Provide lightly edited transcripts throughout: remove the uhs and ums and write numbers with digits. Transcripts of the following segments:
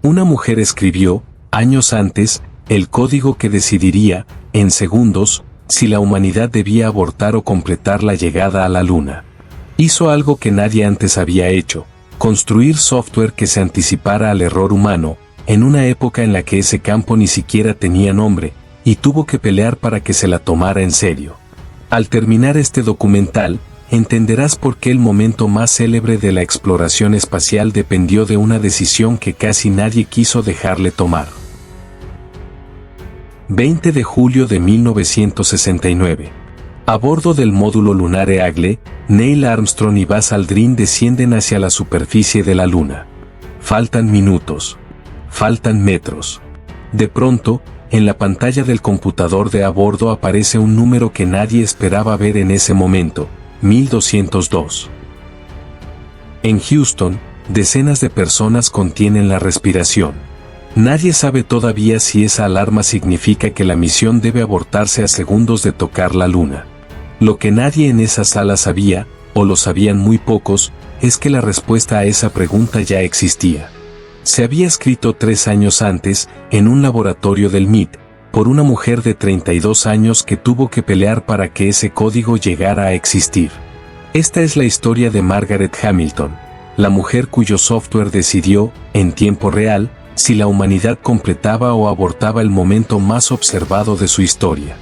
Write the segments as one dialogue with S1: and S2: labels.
S1: Una mujer escribió, años antes, el código que decidiría, en segundos, si la humanidad debía abortar o completar la llegada a la Luna. Hizo algo que nadie antes había hecho, construir software que se anticipara al error humano, en una época en la que ese campo ni siquiera tenía nombre, y tuvo que pelear para que se la tomara en serio. Al terminar este documental, entenderás por qué el momento más célebre de la exploración espacial dependió de una decisión que casi nadie quiso dejarle tomar. 20 de julio de 1969. A bordo del módulo lunar Eagle, Neil Armstrong y Buzz Aldrin descienden hacia la superficie de la Luna. Faltan minutos. Faltan metros. De pronto, en la pantalla del computador de a bordo aparece un número que nadie esperaba ver en ese momento, 1202. En Houston, decenas de personas contienen la respiración. Nadie sabe todavía si esa alarma significa que la misión debe abortarse a segundos de tocar la Luna. Lo que nadie en esa sala sabía, o lo sabían muy pocos, es que la respuesta a esa pregunta ya existía. Se había escrito 3 años antes, en un laboratorio del MIT, por una mujer de 32 años que tuvo que pelear para que ese código llegara a existir. Esta es la historia de Margaret Hamilton, la mujer cuyo software decidió, en tiempo real, si la humanidad completaba o abortaba el momento más observado de su historia.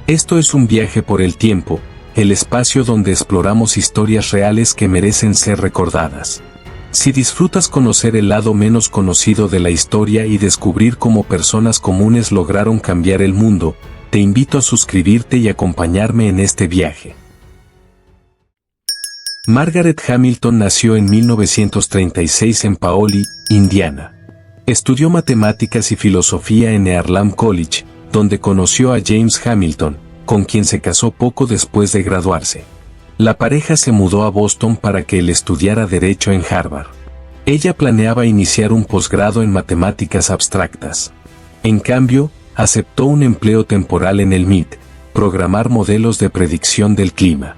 S1: Esto es un viaje por el tiempo, el espacio donde exploramos historias reales que merecen ser recordadas. Si disfrutas conocer el lado menos conocido de la historia y descubrir cómo personas comunes lograron cambiar el mundo, te invito a suscribirte y acompañarme en este viaje. Margaret Hamilton nació en 1936 en Paoli, Indiana. Estudió matemáticas y filosofía en Earlham College, donde conoció a James Hamilton, con quien se casó poco después de graduarse. La pareja se mudó a Boston para que él estudiara Derecho en Harvard. Ella planeaba iniciar un posgrado en matemáticas abstractas. En cambio, aceptó un empleo temporal en el MIT, programar modelos de predicción del clima.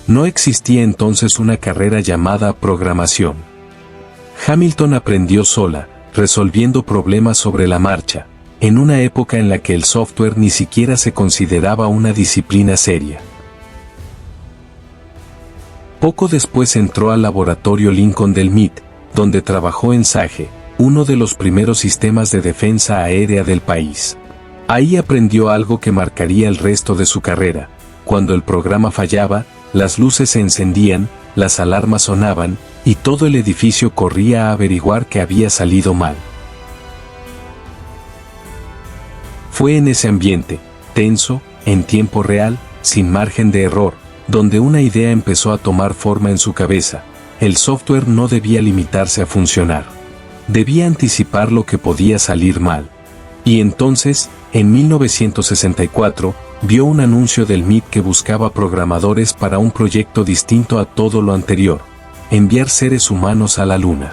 S1: No existía entonces una carrera llamada programación. Hamilton aprendió sola, resolviendo problemas sobre la marcha, en una época en la que el software ni siquiera se consideraba una disciplina seria. Poco después entró al laboratorio Lincoln del MIT, donde trabajó en SAGE, uno de los primeros sistemas de defensa aérea del país. Ahí aprendió algo que marcaría el resto de su carrera. Cuando el programa fallaba, las luces se encendían, las alarmas sonaban, y todo el edificio corría a averiguar qué había salido mal. Fue en ese ambiente, tenso, en tiempo real, sin margen de error, donde una idea empezó a tomar forma en su cabeza. El software no debía limitarse a funcionar. Debía anticipar lo que podía salir mal. Y entonces, en 1964, vio un anuncio del MIT que buscaba programadores para un proyecto distinto a todo lo anterior: enviar seres humanos a la Luna.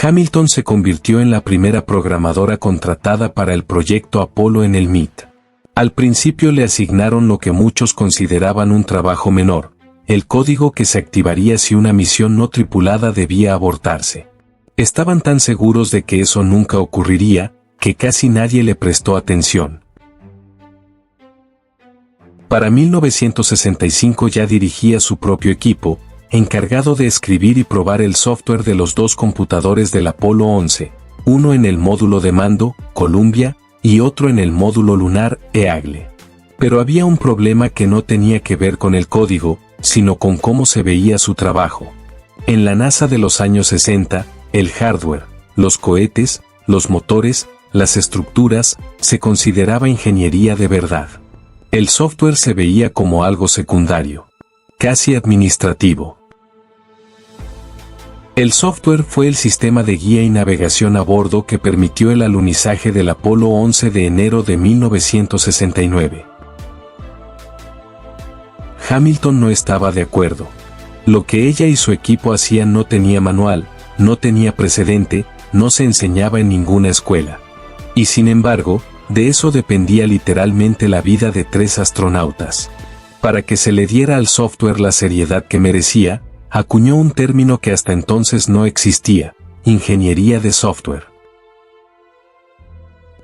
S1: Hamilton se convirtió en la primera programadora contratada para el proyecto Apolo en el MIT. Al principio le asignaron lo que muchos consideraban un trabajo menor: el código que se activaría si una misión no tripulada debía abortarse. Estaban tan seguros de que eso nunca ocurriría, que casi nadie le prestó atención. Para 1965 ya dirigía su propio equipo, encargado de escribir y probar el software de los 2 computadores del Apolo 11, uno en el módulo de mando, Columbia, y otro en el módulo lunar, Eagle. Pero había un problema que no tenía que ver con el código, sino con cómo se veía su trabajo. En la NASA de los años 60, el hardware, los cohetes, los motores, las estructuras, se consideraba ingeniería de verdad. El software se veía como algo secundario, casi administrativo. El software fue el sistema de guía y navegación a bordo que permitió el alunizaje del Apolo 11 de enero de 1969. Hamilton no estaba de acuerdo. Lo que ella y su equipo hacían no tenía manual, no tenía precedente, no se enseñaba en ninguna escuela. Y sin embargo, De eso dependía literalmente la vida de 3 astronautas. Para que se le diera al software la seriedad que merecía, acuñó un término que hasta entonces no existía: ingeniería de software.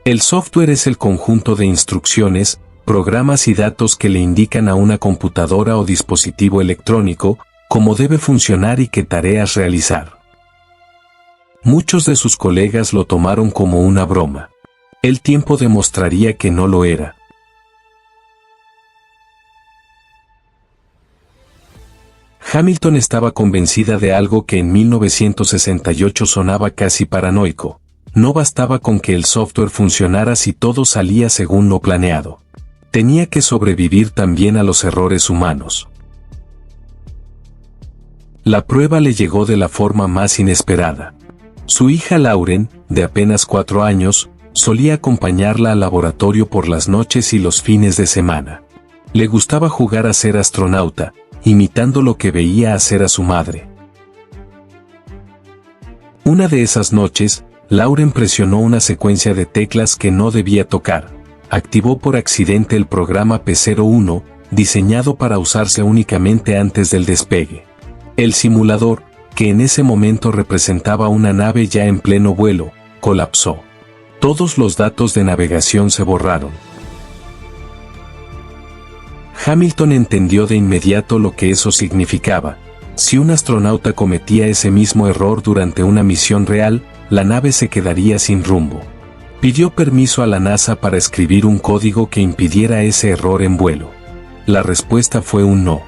S1: El software es el conjunto de instrucciones, programas y datos que le indican a una computadora o dispositivo electrónico cómo debe funcionar y qué tareas realizar. Muchos de sus colegas lo tomaron como una broma. El tiempo demostraría que no lo era. Hamilton estaba convencida de algo que en 1968 sonaba casi paranoico: no bastaba con que el software funcionara si todo salía según lo planeado. Tenía que sobrevivir también a los errores humanos. La prueba le llegó de la forma más inesperada. Su hija Lauren, de apenas 4 años, solía acompañarla al laboratorio por las noches y los fines de semana. Le gustaba jugar a ser astronauta, imitando lo que veía hacer a su madre. Una de esas noches, Lauren presionó una secuencia de teclas que no debía tocar. Activó por accidente el programa P-01, diseñado para usarse únicamente antes del despegue. El simulador, que en ese momento representaba una nave ya en pleno vuelo, colapsó. Todos los datos de navegación se borraron. Hamilton entendió de inmediato lo que eso significaba. Si un astronauta cometía ese mismo error durante una misión real, la nave se quedaría sin rumbo. Pidió permiso a la NASA para escribir un código que impidiera ese error en vuelo. La respuesta fue un no.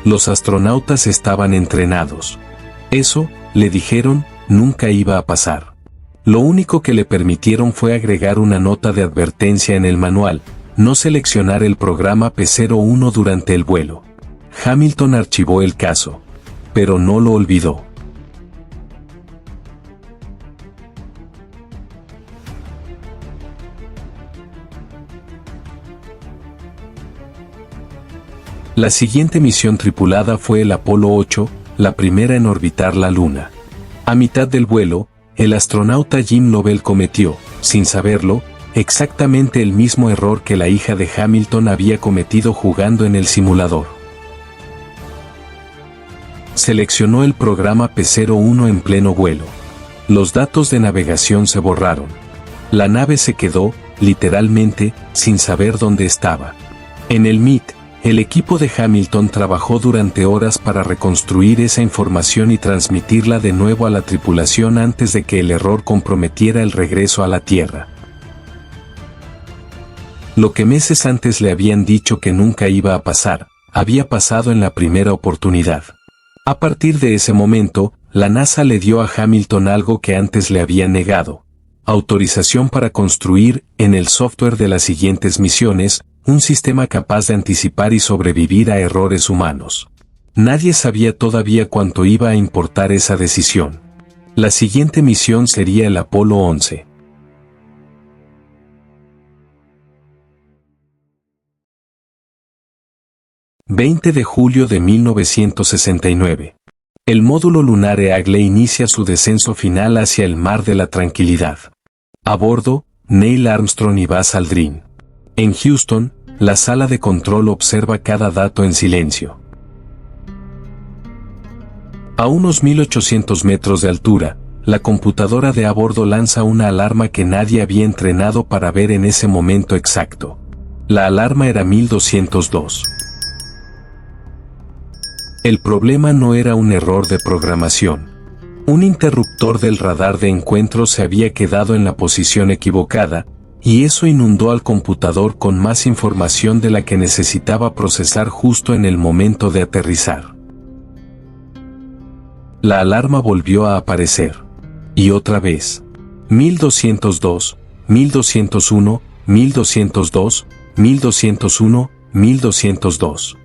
S1: Los astronautas estaban entrenados. Eso, le dijeron, nunca iba a pasar. Lo único que le permitieron fue agregar una nota de advertencia en el manual: no seleccionar el programa P-01 durante el vuelo. Hamilton archivó el caso, pero no lo olvidó. La siguiente misión tripulada fue el Apolo 8, la primera en orbitar la Luna. A mitad del vuelo, el astronauta Jim Lovell cometió, sin saberlo, exactamente el mismo error que la hija de Hamilton había cometido jugando en el simulador. Seleccionó el programa P-01 en pleno vuelo. Los datos de navegación se borraron. La nave se quedó, literalmente, sin saber dónde estaba. En el MIT, el equipo de Hamilton trabajó durante horas para reconstruir esa información y transmitirla de nuevo a la tripulación antes de que el error comprometiera el regreso a la Tierra. Lo que meses antes le habían dicho que nunca iba a pasar, había pasado en la primera oportunidad. A partir de ese momento, la NASA le dio a Hamilton algo que antes le había negado: autorización para construir, en el software de las siguientes misiones, un sistema capaz de anticipar y sobrevivir a errores humanos. Nadie sabía todavía cuánto iba a importar esa decisión. La siguiente misión sería el Apolo 11. ...20 de julio de 1969. El módulo lunar Eagle inicia su descenso final hacia el Mar de la Tranquilidad. A bordo, Neil Armstrong y Buzz Aldrin. En Houston, la sala de control observa cada dato en silencio. A unos 1800 metros de altura, la computadora de a bordo lanza una alarma que nadie había entrenado para ver en ese momento exacto. La alarma era 1202. El problema no era un error de programación. Un interruptor del radar de encuentro se había quedado en la posición equivocada, y eso inundó al computador con más información de la que necesitaba procesar justo en el momento de aterrizar. La alarma volvió a aparecer. Y otra vez. 1202, 1201, 1202, 1201, 1202.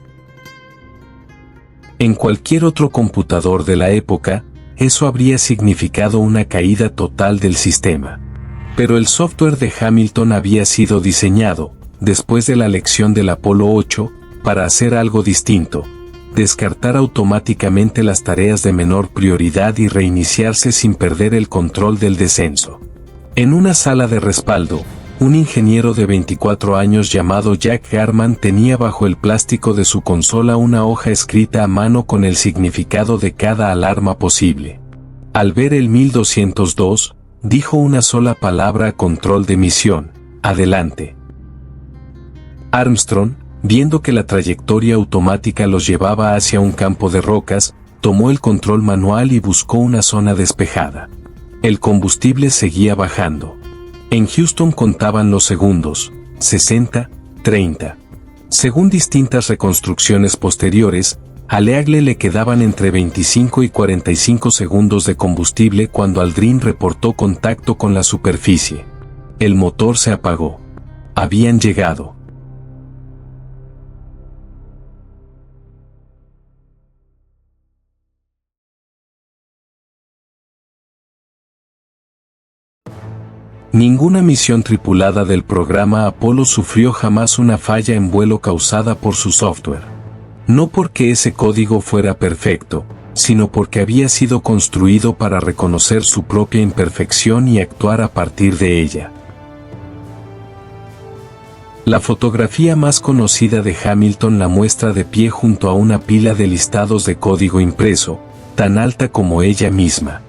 S1: En cualquier otro computador de la época, eso habría significado una caída total del sistema. Pero el software de Hamilton había sido diseñado, después de la lección del Apolo 8, para hacer algo distinto: descartar automáticamente las tareas de menor prioridad y reiniciarse sin perder el control del descenso. En una sala de respaldo, un ingeniero de 24 años llamado Jack Garman tenía bajo el plástico de su consola una hoja escrita a mano con el significado de cada alarma posible. Al ver el 1202, dijo una sola palabra a control de misión: adelante. Armstrong, viendo que la trayectoria automática los llevaba hacia un campo de rocas, tomó el control manual y buscó una zona despejada. El combustible seguía bajando. En Houston contaban los segundos: 60, 30. Según distintas reconstrucciones posteriores, al Eagle le quedaban entre 25 y 45 segundos de combustible cuando Aldrin reportó contacto con la superficie. El motor se apagó. Habían llegado. Ninguna misión tripulada del programa Apolo sufrió jamás una falla en vuelo causada por su software. No porque ese código fuera perfecto, sino porque había sido construido para reconocer su propia imperfección y actuar a partir de ella. La fotografía más conocida de Hamilton la muestra de pie junto a una pila de listados de código impreso, tan alta como ella misma.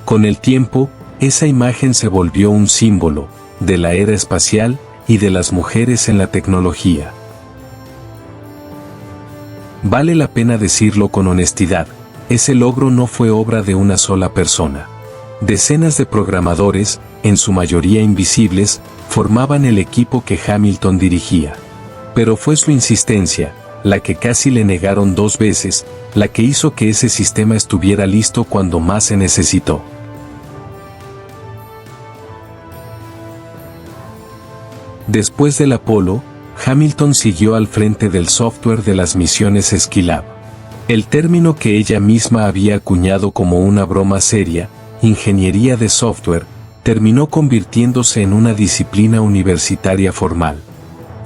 S1: Con el tiempo, esa imagen se volvió un símbolo de la era espacial y de las mujeres en la tecnología. Vale la pena decirlo con honestidad, ese logro no fue obra de una sola persona. Decenas de programadores, en su mayoría invisibles, formaban el equipo que Hamilton dirigía. Pero fue su insistencia, la que casi le negaron 2 veces, la que hizo que ese sistema estuviera listo cuando más se necesitó. Después del Apolo, Hamilton siguió al frente del software de las misiones Skylab. El término que ella misma había acuñado como una broma seria, ingeniería de software, terminó convirtiéndose en una disciplina universitaria formal.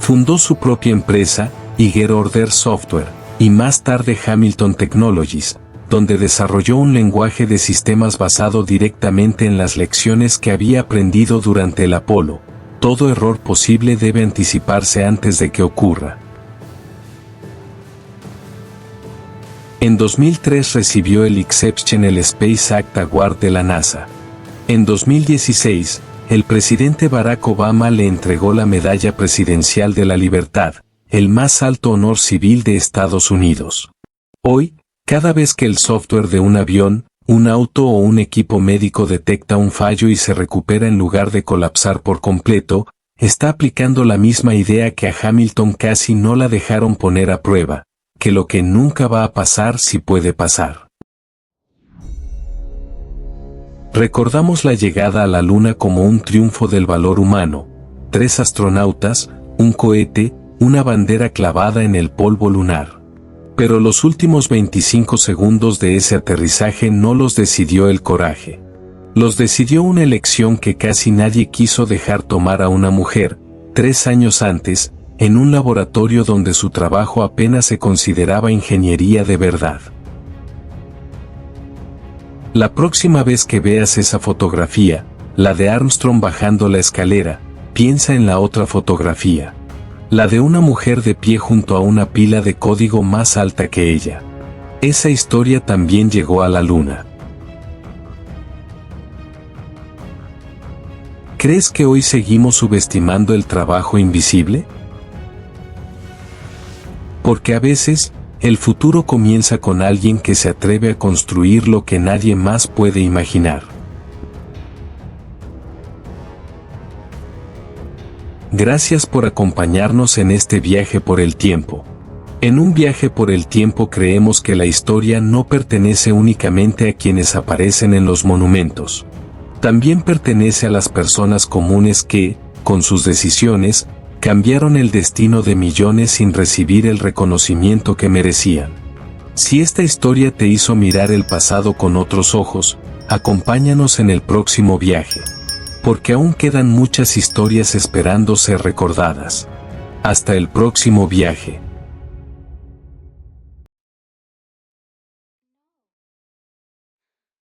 S1: Fundó su propia empresa, Higher Order Software, y más tarde Hamilton Technologies, donde desarrolló un lenguaje de sistemas basado directamente en las lecciones que había aprendido durante el Apolo. Todo error posible debe anticiparse antes de que ocurra. En 2003 recibió el Exceptional Space Act Award de la NASA. En 2016, el presidente Barack Obama le entregó la Medalla Presidencial de la Libertad, el más alto honor civil de Estados Unidos. Hoy, cada vez que el software de un avión, un auto o un equipo médico detecta un fallo y se recupera en lugar de colapsar por completo, está aplicando la misma idea que a Hamilton casi no la dejaron poner a prueba, que lo que nunca va a pasar sí puede pasar. Recordamos la llegada a la Luna como un triunfo del valor humano: 3 astronautas, un cohete, una bandera clavada en el polvo lunar. Pero los últimos 25 segundos de ese aterrizaje no los decidió el coraje. Los decidió una elección que casi nadie quiso dejar tomar a una mujer, 3 años antes, en un laboratorio donde su trabajo apenas se consideraba ingeniería de verdad. La próxima vez que veas esa fotografía, la de Armstrong bajando la escalera, piensa en la otra fotografía. La de una mujer de pie junto a una pila de código más alta que ella. Esa historia también llegó a la Luna. ¿Crees que hoy seguimos subestimando el trabajo invisible? Porque a veces, el futuro comienza con alguien que se atreve a construir lo que nadie más puede imaginar. Gracias por acompañarnos en este viaje por el tiempo. En un viaje por el tiempo creemos que la historia no pertenece únicamente a quienes aparecen en los monumentos. También pertenece a las personas comunes que, con sus decisiones, cambiaron el destino de millones sin recibir el reconocimiento que merecían. Si esta historia te hizo mirar el pasado con otros ojos, acompáñanos en el próximo viaje. Porque aún quedan muchas historias esperando ser recordadas. Hasta el próximo viaje.